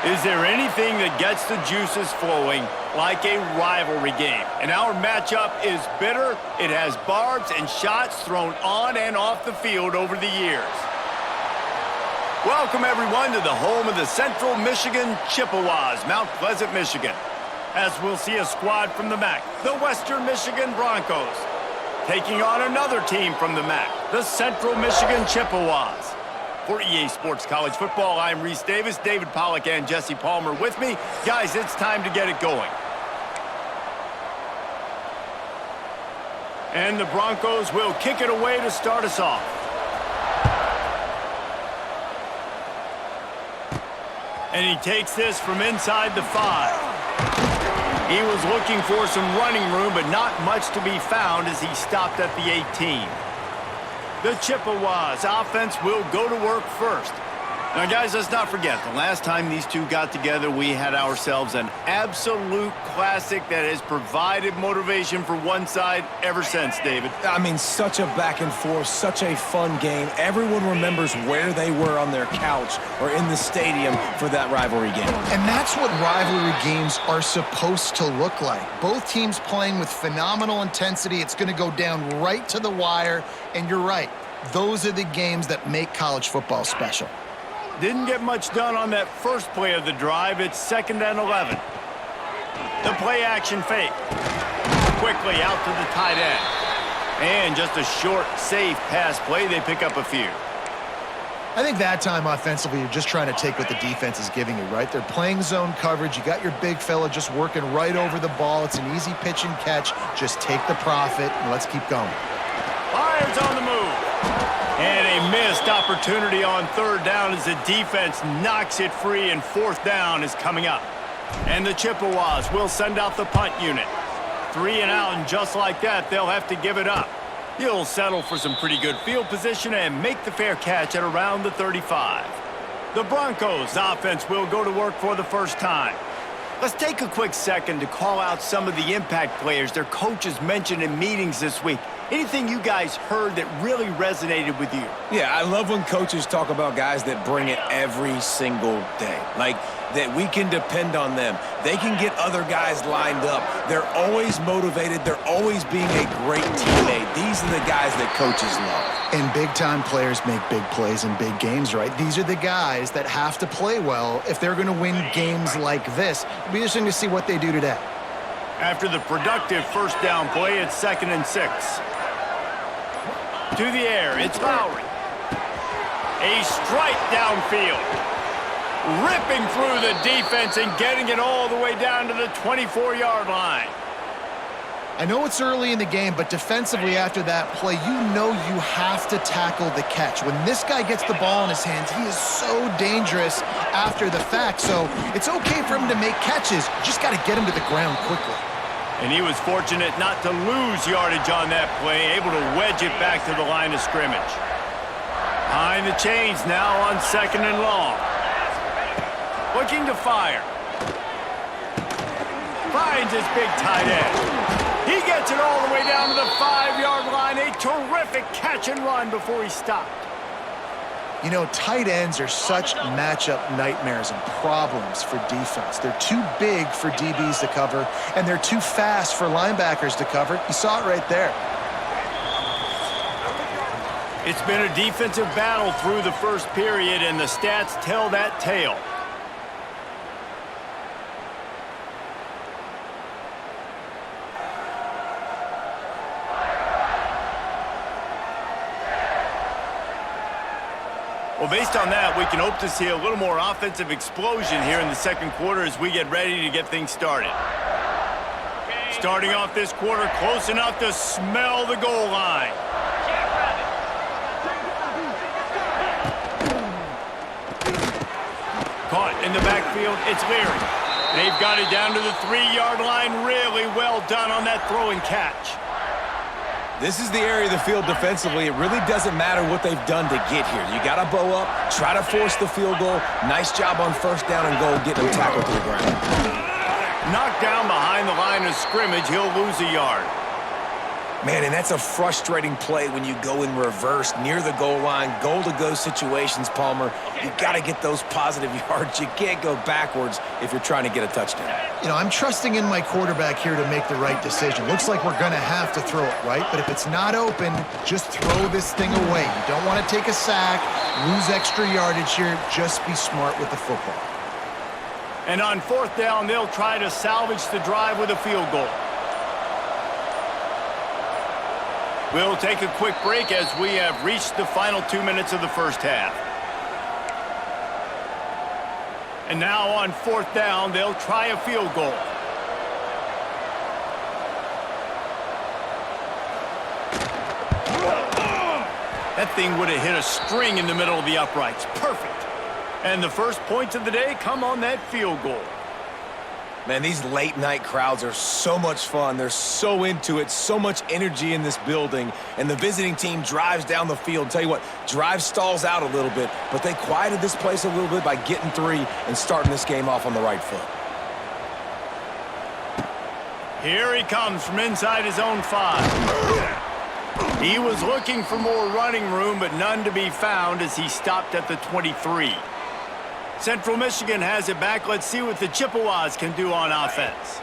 Is there anything that gets the juices flowing like a rivalry game? And our matchup is bitter. It has barbs and shots thrown on and off the field over the years. Welcome, everyone, to the home of the Central Michigan Chippewas, Mount Pleasant, Michigan. As we'll see a squad from the MAC, the Western Michigan Broncos, taking on another team from the MAC, the Central Michigan Chippewas. For EA Sports College Football, I'm Reese Davis, David Pollack, and Jesse Palmer with me. Guys, it's time to get it going. And the Broncos will kick it away to start us off. And he takes this from inside the 5. He was looking for some running room, but not much to be found as he stopped at the 18. The Chippewas offense will go to work first. Now, guys, let's not forget, the last time these two got together, we had ourselves an absolute classic that has provided motivation for one side ever since, David. I mean, such a back and forth, such a fun game. Everyone remembers where they were on their couch or in the stadium for that rivalry game. And that's what rivalry games are supposed to look like. Both teams playing with phenomenal intensity. It's going to go down right to the wire. And you're right, those are the games that make college football special. Didn't get much done on that first play of the drive. It's 2nd and 11. The play action fake. Quickly out to the tight end. And just a short, safe pass play. They pick up a few. I think that time offensively, you're just trying to take what the defense is giving you, right? They're playing zone coverage. You got your big fella just working right over the ball. It's an easy pitch and catch. Just take the profit and let's keep going. Fires on the move. And a missed opportunity on 3rd down as the defense knocks it free, and 4th down is coming up. And the Chippewas will send out the punt unit. 3 and out, and just like that, they'll have to give it up. He'll settle for some pretty good field position and make the fair catch at around the 35. The Broncos offense will go to work for the first time. Let's take a quick second to call out some of the impact players their coaches mentioned in meetings this week. Anything you guys heard that really resonated with you? Yeah, I love when coaches talk about guys that bring it every single day. Like, that we can depend on them. They can get other guys lined up. They're always motivated. They're always being a great teammate. These are the guys that coaches love. And big-time players make big plays in big games, right? These are the guys that have to play well if they're going to win games like this. It'll be interesting to see what they do today. After the productive first down play, it's 2nd and 6. To the air, it's Lowry. A strike downfield. Ripping through the defense and getting it all the way down to the 24-yard line. I know it's early in the game, but defensively after that play, you know you have to tackle the catch. When this guy gets the ball in his hands, he is so dangerous after the fact. So it's okay for him to make catches. You just got to get him to the ground quickly. And he was fortunate not to lose yardage on that play, able to wedge it back to the line of scrimmage. Behind the chains now on 2nd and long. Looking to fire. Finds his big tight end. He gets it all the way down to the 5-yard line. A terrific catch and run before he stopped. You know, tight ends are such matchup nightmares and problems for defense. They're too big for DBs to cover, and they're too fast for linebackers to cover. You saw it right there. It's been a defensive battle through the first period, and the stats tell that tale. Well, based on that, we can hope to see a little more offensive explosion here in the second quarter as we get ready to get things started. Starting off this quarter close enough to smell the goal line. Caught in the backfield, it's Leary. They've got it down to the 3-yard line. Really well done on that throw and catch. This is the area of the field defensively. It really doesn't matter what they've done to get here. You got to bow up, try to force the field goal. Nice job on 1st down and goal, getting them tackled to the ground. Knocked down behind the line of scrimmage, he'll lose a yard. Man, and that's a frustrating play when you go in reverse near the goal line, goal-to-go situations, Palmer. You got to get those positive yards. You can't go backwards if you're trying to get a touchdown. You know, I'm trusting in my quarterback here to make the right decision. Looks like we're going to have to throw it, right? But if it's not open, just throw this thing away. You don't want to take a sack, lose extra yardage here. Just be smart with the football. And on 4th down, they'll try to salvage the drive with a field goal. We'll take a quick break as we have reached the final 2 minutes of the first half. And now on 4th down, they'll try a field goal. That thing would have hit a string in the middle of the uprights. Perfect. And the first points of the day come on that field goal. Man, these late-night crowds are so much fun. They're so into it, so much energy in this building. And the visiting team drives down the field. Tell you what, drive stalls out a little bit, but they quieted this place a little bit by getting 3 and starting this game off on the right foot. Here he comes from inside his own 5. He was looking for more running room, but none to be found as he stopped at the 23. Central Michigan has it back. Let's see what the Chippewas can do on offense.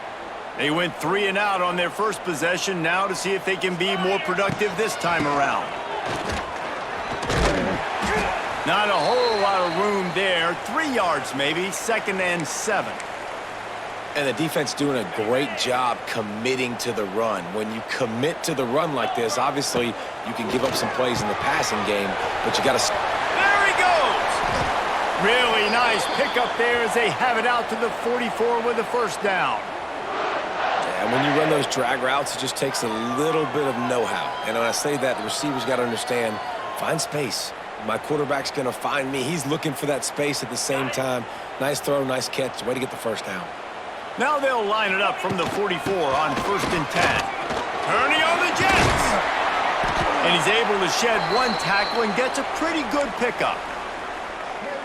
They went 3 and out on their first possession. Now to see if they can be more productive this time around. Not a whole lot of room there. 3 yards maybe. 2nd and 7. And the defense doing a great job committing to the run. When you commit to the run like this, obviously you can give up some plays in the passing game, but you got to... There he goes! Really nice pickup there as they have it out to the 44 with a first down. And when you run those drag routes, it just takes a little bit of know-how. And when I say that, the receivers got to understand, find space. My quarterback's going to find me. He's looking for that space at the same time. Nice throw, nice catch. Way to get the first down. Now they'll line it up from the 44 on 1st and 10. Turning on the Jets. And he's able to shed 1 tackle and gets a pretty good pickup.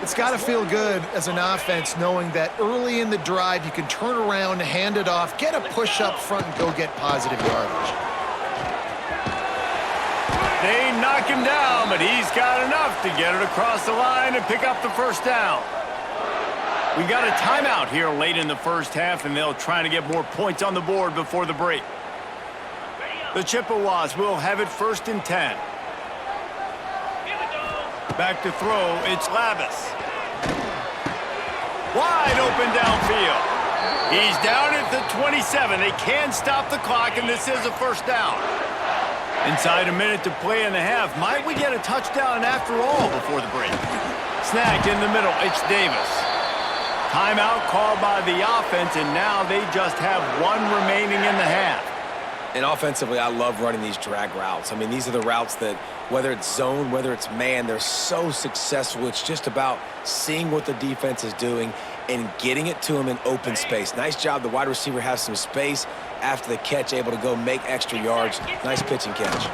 It's got to feel good as an offense knowing that early in the drive you can turn around, hand it off, get a push up front, and go get positive yardage. They knock him down, but he's got enough to get it across the line and pick up the first down. We've got a timeout here late in the first half, and they'll try to get more points on the board before the break. The Chippewas will have it 1st and 10. Back to throw, it's Lavis. Wide open downfield. He's down at the 27. They can stop the clock, and this is a first down. Inside a minute to play in the half. Might we get a touchdown after all before the break? Snagged in the middle, it's Davis. Timeout called by the offense, and now they just have 1 remaining in the half. And offensively, I love running these drag routes. I mean, these are the routes that, whether it's zone, whether it's man, they're so successful. It's just about seeing what the defense is doing and getting it to them in open space. Nice job. The wide receiver has some space after the catch, able to go make extra yards. Nice pitch and catch.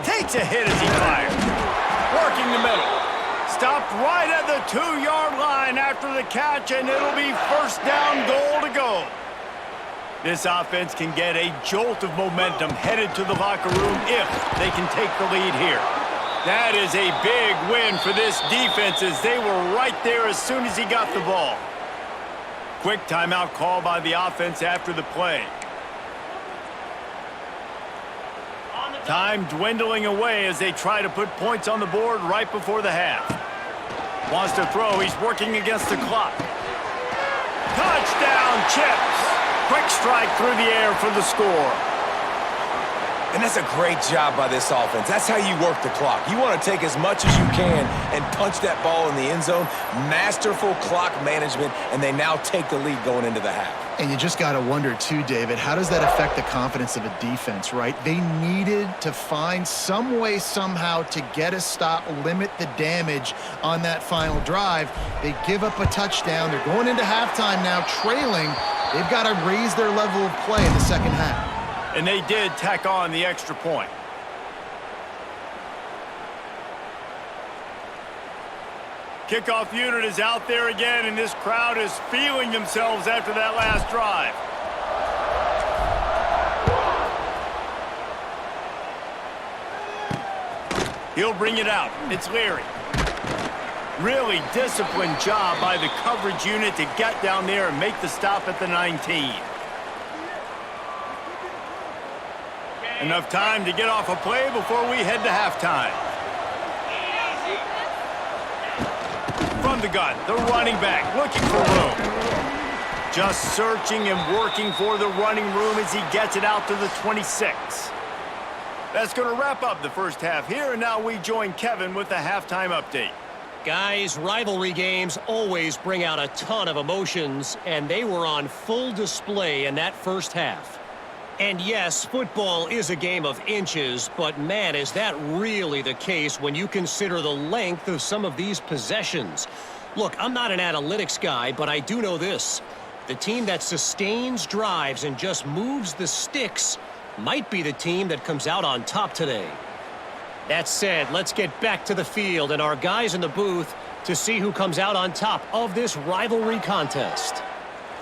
Takes a hit as he fires. Working the middle. Stopped right at the 2-yard line after the catch, and it'll be first down, goal to go. This offense can get a jolt of momentum headed to the locker room if they can take the lead here. That is a big win for this defense as they were right there as soon as he got the ball. Quick timeout call by the offense after the play. Time dwindling away as they try to put points on the board right before the half. Wants to throw. He's working against the clock. Touchdown, Chips. Quick strike through the air for the score. And that's a great job by this offense. That's how you work the clock. You want to take as much as you can and punch that ball in the end zone. Masterful clock management, and they now take the lead going into the half. And you just got to wonder, too, David, how does that affect the confidence of a defense, right? They needed to find some way, somehow, to get a stop, limit the damage on that final drive. They give up a touchdown. They're going into halftime now, trailing. They've got to raise their level of play in the second half. And they did tack on the extra point. Kickoff unit is out there again, and this crowd is feeling themselves after that last drive. He'll bring it out. It's Leary. Really disciplined job by the coverage unit to get down there and make the stop at the 19. Enough time to get off a play before we head to halftime. From the gun, the running back looking for room. Just searching and working for the running room as he gets it out to the 26. That's going to wrap up the first half here, and now we join Kevin with the halftime update. Guys, rivalry games always bring out a ton of emotions, and they were on full display in that first half. And yes, football is a game of inches, but man, is that really the case when you consider the length of some of these possessions. Look, I'm not an analytics guy, but I do know this. The team that sustains drives and just moves the sticks might be the team that comes out on top today. That said, let's get back to the field and our guys in the booth to see who comes out on top of this rivalry contest.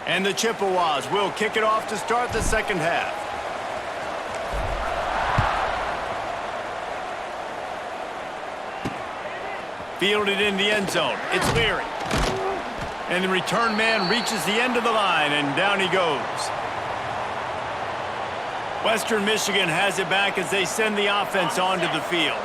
And the Chippewas will kick it off to start the second half. Fielded in the end zone. It's Leary. And the return man reaches the end of the line, and down he goes. Western Michigan has it back as they send the offense onto the field.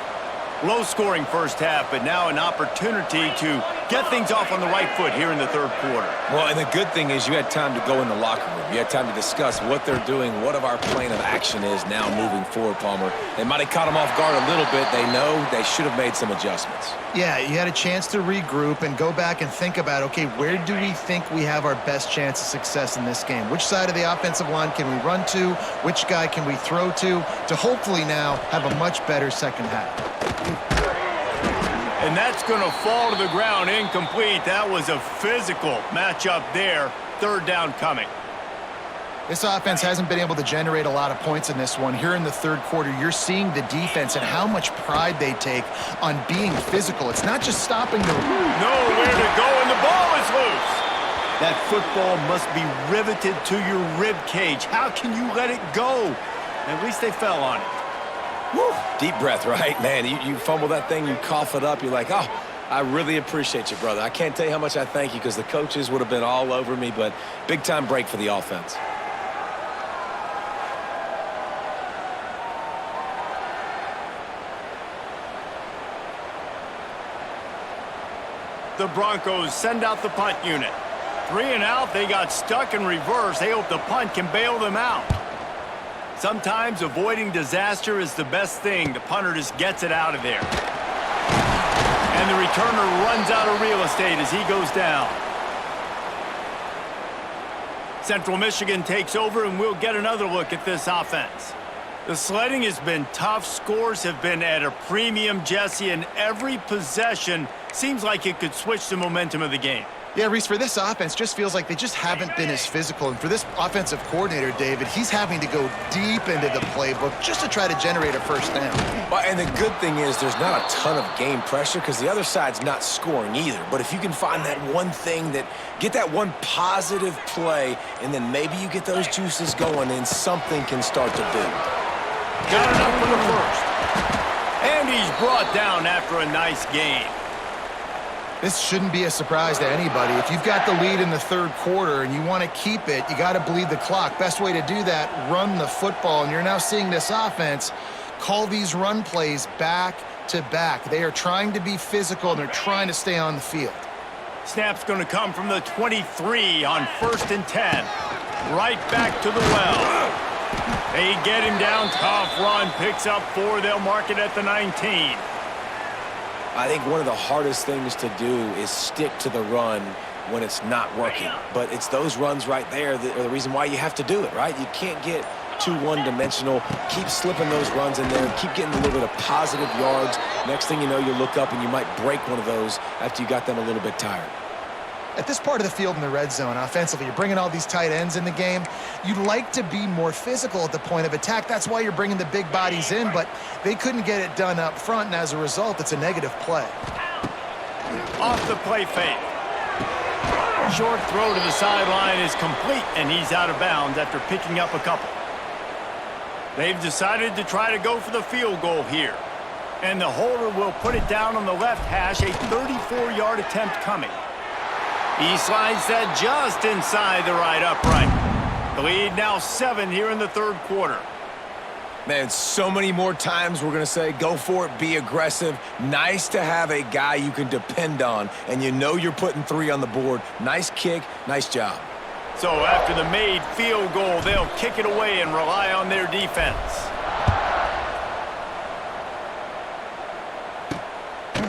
Low-scoring first half, but now an opportunity to get things off on the right foot here in the third quarter. Well, and the good thing is you had time to go in the locker room. You had time to discuss what they're doing, what of our plan of action is now moving forward, Palmer. They might have caught them off guard a little bit. They know they should have made some adjustments. Yeah, you had a chance to regroup and go back and think about, okay, where do we think we have our best chance of success in this game? Which side of the offensive line can we run to? Which guy can we throw to hopefully now have a much better second half? And that's going to fall to the ground incomplete. That was a physical matchup there. Third down coming. This offense hasn't been able to generate a lot of points in this one. Here in the third quarter, you're seeing the defense and how much pride they take on being physical. It's not just stopping the run. Nowhere to go, and the ball is loose. That football must be riveted to your rib cage. How can you let it go? At least they fell on it. Woo. Deep breath, right? Man, you fumble that thing, you cough it up, you're like, oh, I really appreciate you, brother. I can't tell you how much I thank you because the coaches would have been all over me, but big-time break for the offense. The Broncos send out the punt unit. 3 and out, they got stuck in reverse. They hope the punt can bail them out. Sometimes avoiding disaster is the best thing. The punter just gets it out of there. And the returner runs out of real estate as he goes down. Central Michigan takes over, and we'll get another look at this offense. The sledding has been tough. Scores have been at a premium, Jesse, and every possession seems like it could switch the momentum of the game. Yeah, Reese, for this offense, just feels like they just haven't been as physical. And for this offensive coordinator, David, he's having to go deep into the playbook just to try to generate a first down. Well, and the good thing is there's not a ton of game pressure because the other side's not scoring either. But if you can find that one thing get that one positive play, and then maybe you get those juices going, and something can start to build. Got enough for the first. And he's brought down after a nice gain. This shouldn't be a surprise to anybody. If you've got the lead in the third quarter and you want to keep it, you got to bleed the clock. Best way to do that, run the football. And you're now seeing this offense call these run plays back to back. They are trying to be physical, and they're trying to stay on the field. Snap's going to come from the 23 on 1st and 10. Right back to the well. They get him down. Tough run. Picks up 4. They'll mark it at the 19. I think one of the hardest things to do is stick to the run when it's not working. But it's those runs right there that are the reason why you have to do it, right? You can't get too one-dimensional. Keep slipping those runs in there. Keep getting a little bit of positive yards. Next thing you know, you look up and you might break one of those after you got them a little bit tired. At this part of the field in the red zone, offensively, you're bringing all these tight ends in the game. You'd like to be more physical at the point of attack. That's why you're bringing the big bodies in, but they couldn't get it done up front, and as a result, it's a negative play. Off the play fake. Short throw to the sideline is complete, and he's out of bounds after picking up a couple. They've decided to try to go for the field goal here. And the holder will put it down on the left hash, a 34-yard attempt coming. He slides that just inside the right upright. The lead now 7 here in the third quarter. Man, so many more times we're going to say, go for it, be aggressive. Nice to have a guy you can depend on, and you know you're putting 3 on the board. Nice kick, nice job. So after the made field goal, they'll kick it away and rely on their defense.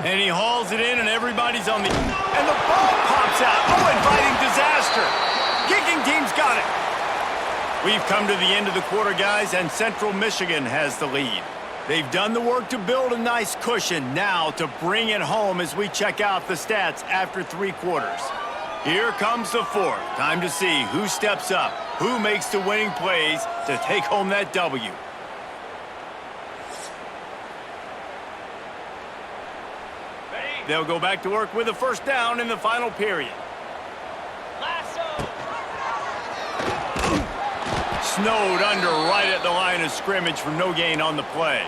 And he hauls it in, and everybody's on the... And the ball pops out. Oh, inviting disaster. Kicking team's got it. We've come to the end of the quarter, guys, and Central Michigan has the lead. They've done the work to build a nice cushion. Now to bring it home as we check out the stats after 3 quarters. Here comes the fourth. Time to see who steps up, who makes the winning plays to take home that W. They'll go back to work with a first down in the final period. Snowed under right at the line of scrimmage for no gain on the play.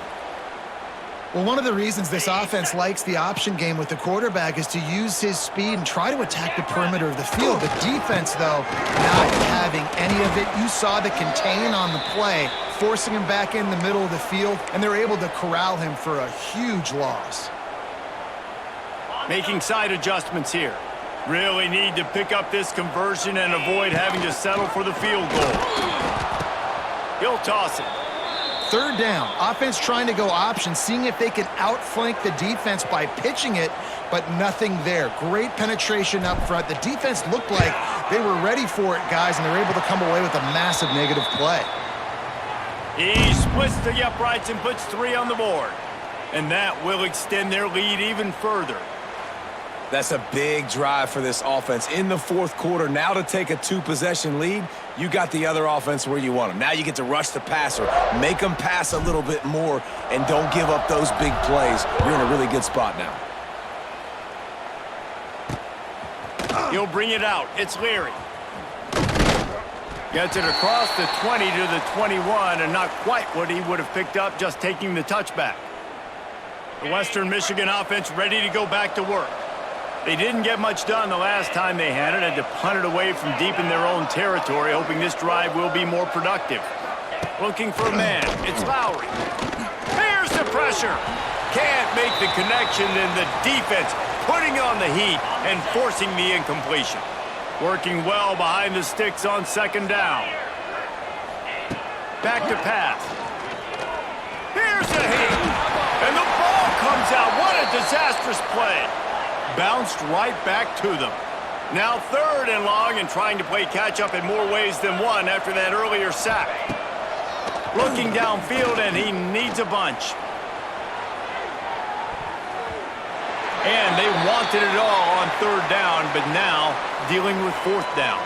Well, one of the reasons this offense likes the option game with the quarterback is to use his speed and try to attack the perimeter of the field. The defense, though, not having any of it. You saw the contain on the play, forcing him back in the middle of the field, and they're able to corral him for a huge loss. Making side adjustments here. Really need to pick up this conversion and avoid having to settle for the field goal. He'll toss it. Third down. Offense trying to go option, seeing if they can outflank the defense by pitching it, but nothing there. Great penetration up front. The defense looked like they were ready for it, guys, and they're able to come away with a massive negative play. He splits the uprights and puts 3 on the board. And that will extend their lead even further. That's a big drive for this offense in the fourth quarter. Now to take a 2-possession lead, you got the other offense where you want them. Now you get to rush the passer, make them pass a little bit more, and don't give up those big plays. You're in a really good spot now. He'll bring it out. It's Leary. Gets it across the 20 to the 21, and not quite what he would have picked up just taking the touchback. The Western Michigan offense ready to go back to work. They didn't get much done the last time they had it, to punt it away from deep in their own territory, hoping this drive will be more productive. Looking for a man. It's Lowry. Here's the pressure. Can't make the connection, and the defense putting on the heat and forcing the incompletion. Working well behind the sticks on second down. Back to pass. Here's the hit. And the ball comes out. What a disastrous play. Bounced right back to them. Now 3rd and long, and trying to play catch-up in more ways than one after that earlier sack. Looking downfield, and he needs a bunch. And they wanted it all on 3rd down, but now dealing with 4th down.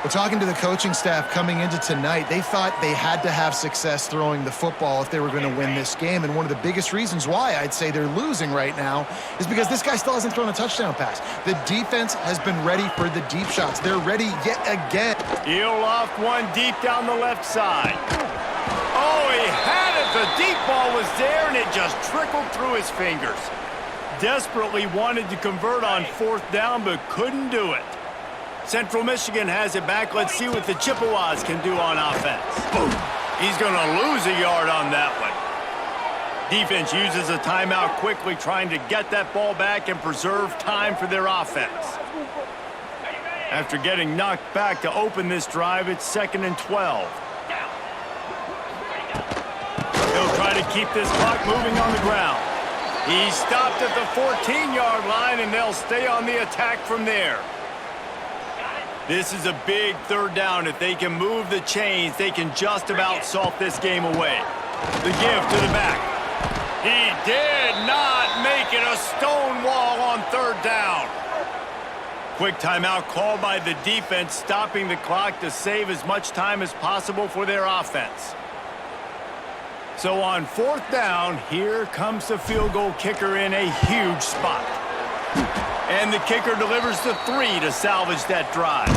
Well, talking to the coaching staff coming into tonight, they thought they had to have success throwing the football if they were going to win this game. And one of the biggest reasons why I'd say they're losing right now is because this guy still hasn't thrown a touchdown pass. The defense has been ready for the deep shots. They're ready yet again. He'll loft one deep down the left side. Oh, he had it. The deep ball was there, and it just trickled through his fingers. Desperately wanted to convert on 4th down, but couldn't do it. Central Michigan has it back. Let's see what the Chippewas can do on offense. He's going to lose a yard on that one. Defense uses a timeout quickly, trying to get that ball back and preserve time for their offense. After getting knocked back to open this drive, it's 2nd and 12. He'll try to keep this clock moving on the ground. He stopped at the 14-yard line, and they'll stay on the attack from there. This is a big 3rd down. If they can move the chains, they can just about salt this game away. The give to the back. He did not make it. A stone wall on 3rd down. Quick timeout called by the defense, stopping the clock to save as much time as possible for their offense. So on 4th down, here comes the field goal kicker in a huge spot. And the kicker delivers the 3 to salvage that drive.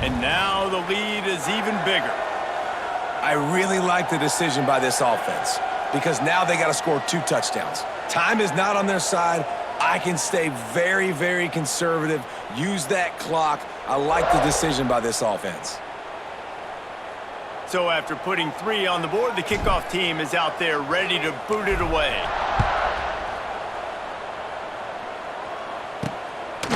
And now the lead is even bigger. I really like the decision by this offense. because now they got to score 2 touchdowns. Time is not on their side. I can stay very, very conservative, use that clock. I like the decision by this offense. So after putting 3 on the board, the kickoff team is out there ready to boot it away.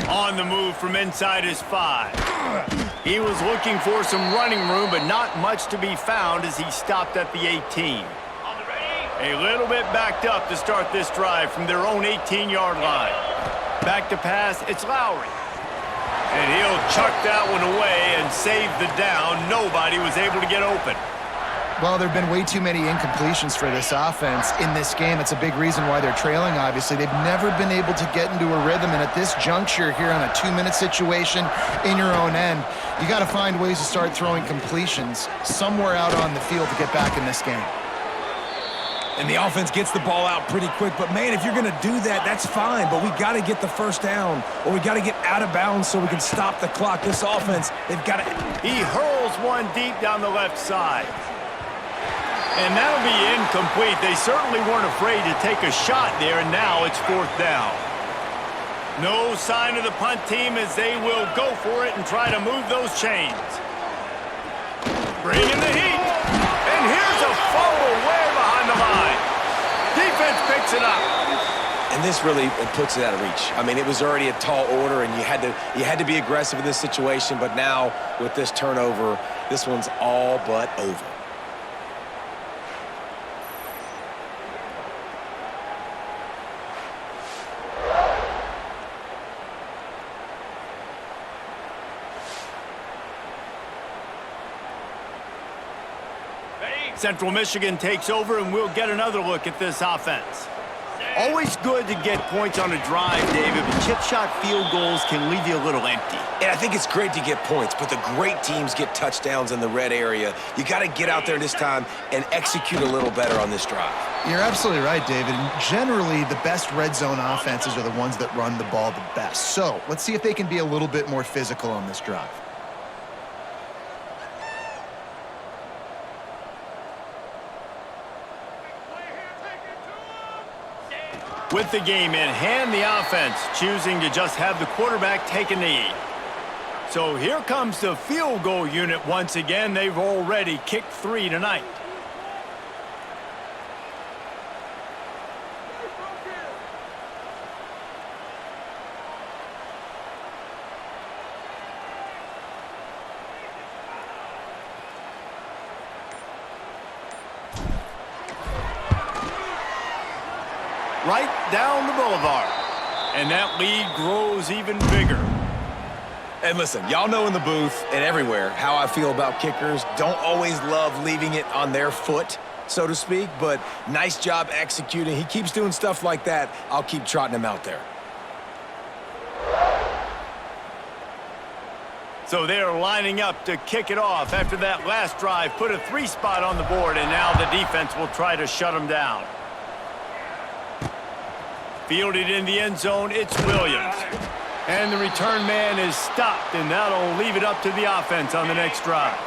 On the move from inside his 5. He was looking for some running room, but not much to be found as he stopped at the 18. A little bit backed up to start this drive from their own 18-yard line. Back to pass, it's Lowry. And he'll chuck that one away and save the down. Nobody was able to get open. Well, there have been way too many incompletions for this offense in this game. It's a big reason why they're trailing, obviously. They've never been able to get into a rhythm, and at this juncture here on a 2-minute situation in your own end, you got to find ways to start throwing completions somewhere out on the field to get back in this game. And the offense gets the ball out pretty quick. But, man, if you're going to do that, that's fine. But we got to get the first down, or we got to get out of bounds so we can stop the clock. This offense, they've got to... He hurls one deep down the left side. And that'll be incomplete. They certainly weren't afraid to take a shot there, and now it's 4th down. No sign of the punt team as they will go for it and try to move those chains. Bring in the heat. And here's a fumble way behind the line. Defense picks it up. And this really puts it out of reach. I mean, it was already a tall order, and you had to be aggressive in this situation. But now, with this turnover, this one's all but over. Central Michigan takes over, and we'll get another look at this offense. Always good to get points on a drive, David, but chip shot field goals can leave you a little empty. And I think it's great to get points, but the great teams get touchdowns in the red area. You got to get out there this time and execute a little better on this drive. You're absolutely right, David. And generally, the best red zone offenses are the ones that run the ball the best. So let's see if they can be a little bit more physical on this drive. With the game in hand, the offense choosing to just have the quarterback take a knee. So here comes the field goal unit once again. They've already kicked 3 tonight. Right down the boulevard. And that lead grows even bigger. And listen, y'all know in the booth and everywhere how I feel about kickers. Don't always love leaving it on their foot, so to speak, but nice job executing. He keeps doing stuff like that. I'll keep trotting him out there. So they're lining up to kick it off after that last drive. Put a 3 spot on the board, and now the defense will try to shut them down. Fielded in the end zone, it's Williams. And the return man is stopped, and that'll leave it up to the offense on the next drive.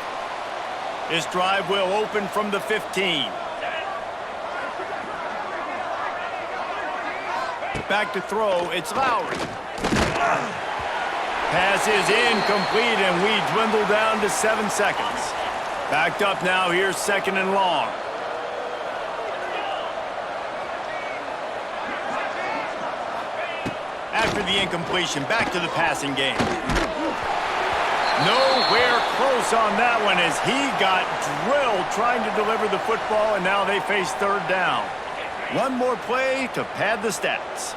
This drive will open from the 15. Back to throw, it's Lowry. Pass is incomplete, and we dwindle down to 7 seconds. Backed up now, here's 2nd and long. After the incompletion, back to the passing game. Nowhere close on that one as he got drilled trying to deliver the football, and now they face 3rd down. One more play to pad the stats.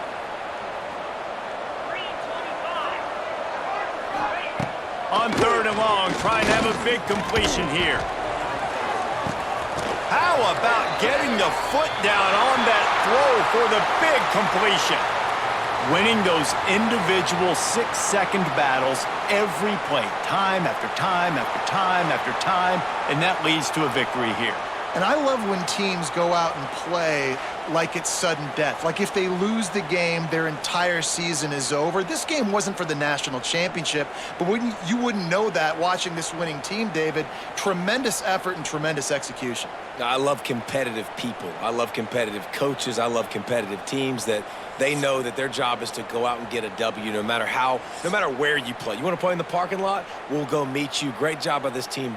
On 3rd and long, trying to have a big completion here. How about getting the foot down on that throw for the big completion? Winning those individual 6-second battles every play, time after time after time after time, and that leads to a victory here. And I love when teams go out and play like it's sudden death. Like if they lose the game, their entire season is over. This game wasn't for the national championship, but you wouldn't know that watching this winning team, David. Tremendous effort and tremendous execution. I love competitive people. I love competitive coaches. I love competitive teams that they know that their job is to go out and get a W no matter where you play. You want to play in the parking lot? We'll go meet you. Great job by this team.